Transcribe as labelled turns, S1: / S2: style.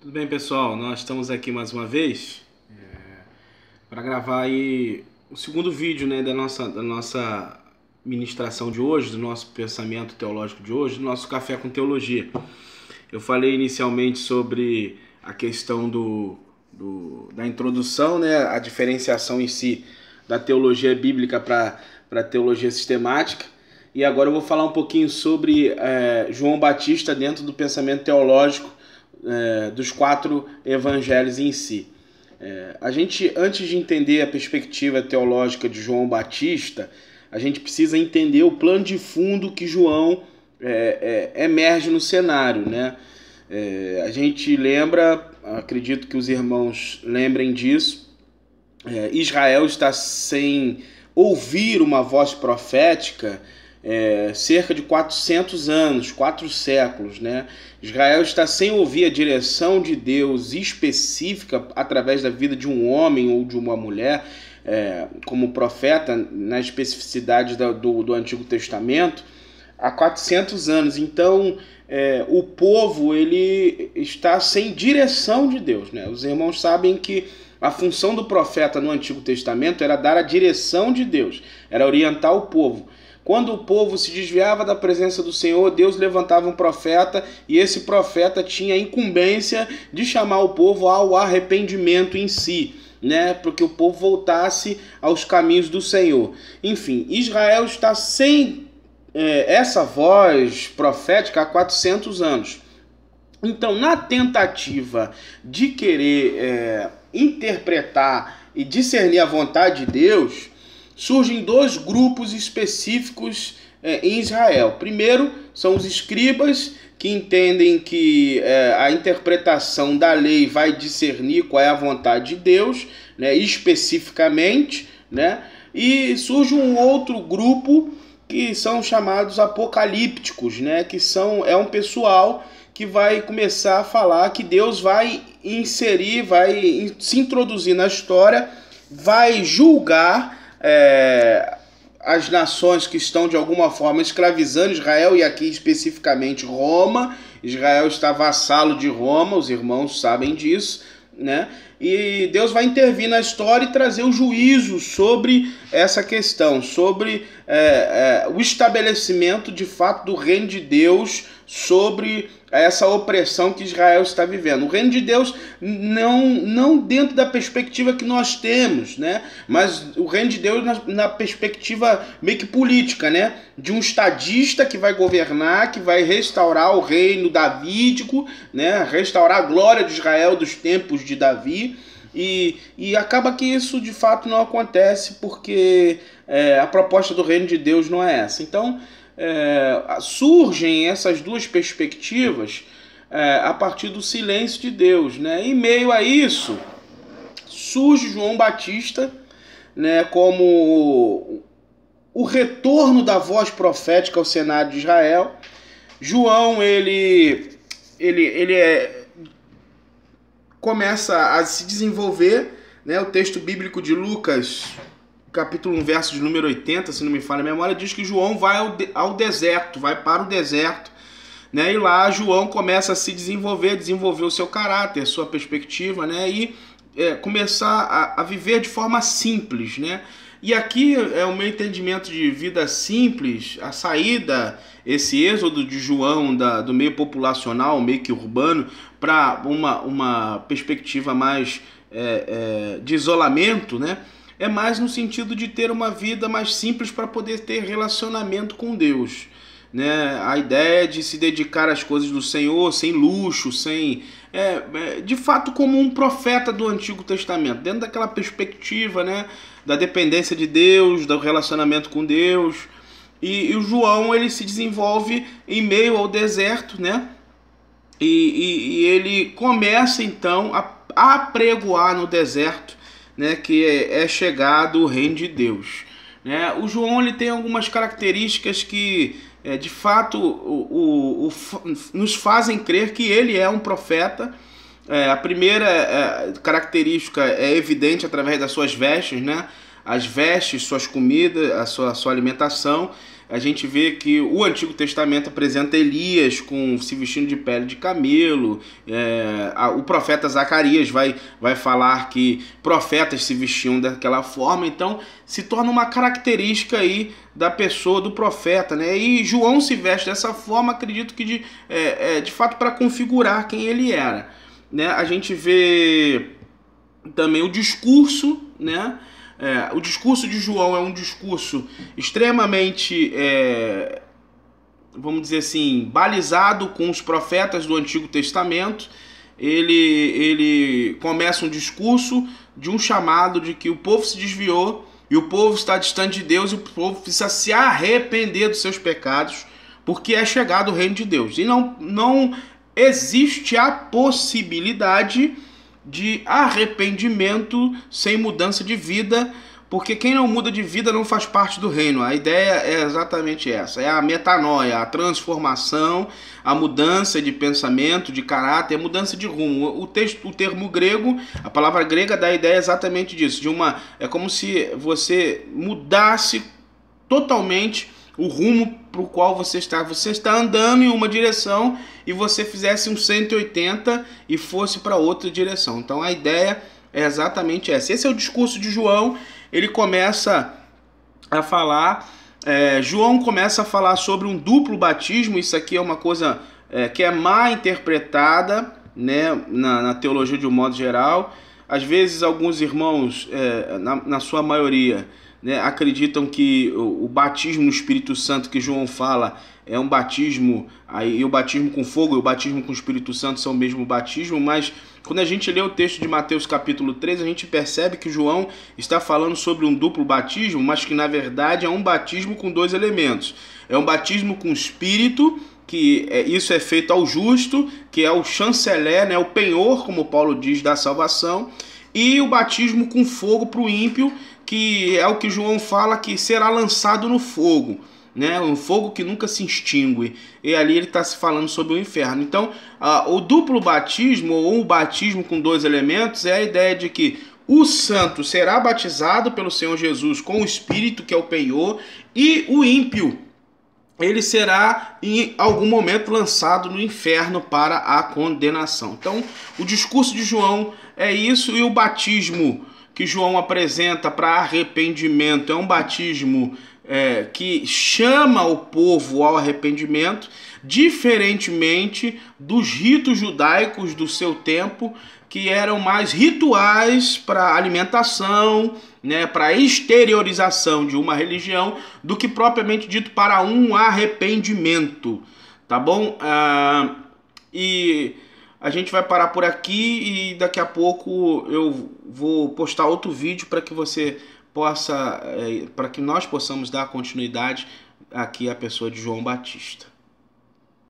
S1: Tudo bem, pessoal? Nós estamos aqui mais uma vez para gravar aí o segundo vídeo, né, da nossa ministração de hoje, do nosso pensamento teológico de hoje, do nosso Café com Teologia. Eu falei inicialmente sobre a questão da introdução, né, a diferenciação em si da teologia bíblica para a teologia sistemática. E agora eu vou falar um pouquinho sobre João Batista dentro do pensamento teológico dos quatro evangelhos em si. A gente, antes de entender a perspectiva teológica de João Batista, a gente precisa entender o plano de fundo que João emerge no cenário, né? A gente lembra, acredito que os irmãos lembrem disso, Israel está sem ouvir uma voz profética cerca de 400 anos, 4 séculos, né? Israel está sem ouvir a direção de Deus específica através da vida de um homem ou de uma mulher, como profeta, na especificidade do Antigo Testamento, há 400 anos. Então, o povo ele está sem direção de Deus, né? Os irmãos sabem que a função do profeta no Antigo Testamento era dar a direção de Deus, era orientar o povo. Quando o povo se desviava da presença do Senhor, Deus levantava um profeta e esse profeta tinha a incumbência de chamar o povo ao arrependimento em si, né? Para que o povo voltasse aos caminhos do Senhor. Enfim, Israel está sem essa voz profética há 400 anos. Então, na tentativa de querer interpretar e discernir a vontade de Deus, surgem dois grupos específicos em Israel. Primeiro, são os escribas, que entendem que a interpretação da lei vai discernir qual é a vontade de Deus, né, especificamente, né? E surge um outro grupo que são chamados apocalípticos, né, que é um pessoal que vai começar a falar que Deus vai inserir, vai se introduzir na história, vai julgar as nações que estão de alguma forma escravizando Israel, e aqui especificamente Roma. Israel está vassalo de Roma, os irmãos sabem disso, né? E Deus vai intervir na história e trazer o juízo sobre essa questão, sobre o estabelecimento de fato do reino de Deus sobre essa opressão que Israel está vivendo. O reino de Deus não dentro da perspectiva que nós temos, né? Mas o reino de Deus na perspectiva meio que política, né? De um estadista que vai governar, que vai restaurar o reino davídico, né? Restaurar a glória de Israel dos tempos de Davi. E acaba que isso de fato não acontece porque a proposta do reino de Deus não é essa. Então, surgem essas duas perspectivas a partir do silêncio de Deus, né? Em meio a isso, surge João Batista, né, como o retorno da voz profética ao cenário de Israel. João, ele começa a se desenvolver, né? O texto bíblico de Lucas, capítulo 1, verso de número 80, se não me falha a memória, diz que João vai ao deserto, vai para o deserto, né? E lá João começa a se desenvolver o seu caráter, sua perspectiva, né? E começar a viver de forma simples, né? E aqui o meu entendimento de vida simples, a saída, esse êxodo de João do meio populacional, meio que urbano, para uma perspectiva mais de isolamento, né? É mais no sentido de ter uma vida mais simples para poder ter relacionamento com Deus, né? A ideia de se dedicar às coisas do Senhor, sem luxo, sem de fato como um profeta do Antigo Testamento, dentro daquela perspectiva, né, da dependência de Deus, do relacionamento com Deus. E o João, ele se desenvolve em meio ao deserto, né? E ele começa então a apregoar no deserto, né, que é chegado o reino de Deus, né? O João, ele tem algumas características que de fato nos fazem crer que ele é um profeta. A primeira característica é evidente através das suas vestes, né? As vestes, suas comidas, a sua alimentação. a gente vê que o Antigo Testamento apresenta Elias se vestindo de pele de camelo. O profeta Zacarias vai falar que profetas se vestiam daquela forma. Então se torna uma característica aí da pessoa do profeta, né? E João se veste dessa forma, acredito que de fato para configurar quem ele era, né? A gente vê também o discurso, né? O discurso de João é um discurso extremamente, vamos dizer assim, balizado com os profetas do Antigo Testamento. Ele começa um discurso de um chamado de que o povo se desviou e o povo está distante de Deus e o povo precisa se arrepender dos seus pecados, porque é chegado o reino de Deus. E não existe a possibilidade de arrependimento sem mudança de vida, porque quem não muda de vida não faz parte do reino. A ideia é exatamente essa, é a metanoia, a transformação, a mudança de pensamento, de caráter, a mudança de rumo. O termo grego, a palavra grega dá a ideia exatamente disso, é como se você mudasse totalmente o rumo para o qual você está andando em uma direção e você fizesse um 180 e fosse para outra direção. Então a ideia é exatamente essa. Esse é o discurso de João. Ele começa a falar, João começa a falar sobre um duplo batismo. Isso aqui é uma coisa que é mal interpretada, né, na teologia de um modo geral. Às vezes alguns irmãos, na sua maioria, né, acreditam que o batismo no Espírito Santo que João fala é um batismo, e o batismo com fogo e o batismo com o Espírito Santo são o mesmo batismo, mas quando a gente lê o texto de Mateus capítulo 3, a gente percebe que João está falando sobre um duplo batismo, mas que na verdade é um batismo com dois elementos. É um batismo com o Espírito, que isso é feito ao justo, que é o chanceler, né, o penhor, como Paulo diz, da salvação, e o batismo com fogo para o ímpio, que é o que João fala que será lançado no fogo, né? Um fogo que nunca se extingue. E ali ele está se falando sobre o inferno. Então, o duplo batismo, ou o batismo com dois elementos, é a ideia de que o santo será batizado pelo Senhor Jesus com o Espírito, que é o penhor, e o ímpio, ele será em algum momento lançado no inferno para a condenação. Então, o discurso de João é isso, e o batismo que João apresenta para arrependimento é um batismo que chama o povo ao arrependimento, diferentemente dos ritos judaicos do seu tempo, que eram mais rituais para alimentação, né, para exteriorização de uma religião, do que propriamente dito para um arrependimento, tá bom? E a gente vai parar por aqui e daqui a pouco eu vou postar outro vídeo para que você possa, para que nós possamos dar continuidade aqui à pessoa de João Batista.